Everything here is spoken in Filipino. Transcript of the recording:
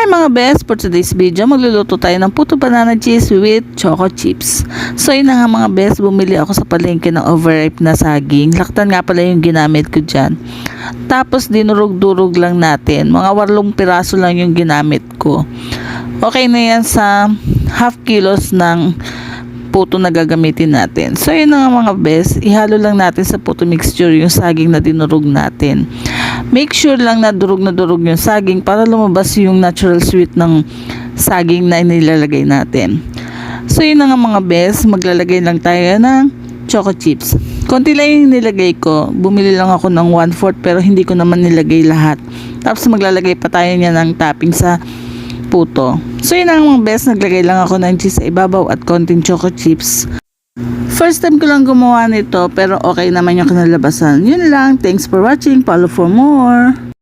Hi mga best! For today's video, magluluto tayo ng puto banana cheese with choco chips. So yun na nga mga best, bumili ako sa palengke ng overripe na saging. Laktan nga pala yung ginamit ko dyan. Tapos dinurog-durog lang natin. Mga 8 piraso lang yung ginamit ko. Okay na yan sa half kilos ng puto na gagamitin natin. So yun na nga mga best, ihalo lang natin sa puto mixture yung saging na dinurog natin. Make sure lang na durog yung saging para lumabas yung natural sweet ng saging na nilalagay natin. So yun na nga mga best, maglalagay lang tayo ng choco chips. Konti lang yung nilagay ko, bumili lang ako ng 1/4 pero hindi ko naman nilagay lahat. Tapos maglalagay pa tayo niya ng topping sa puto. So yun na nga mga best, naglagay lang ako ng cheese sa ibabaw at konting choco chips. First time ko lang gumawa nito pero okay naman yung kinalabasan. Yun lang. Thanks for watching. Follow for more.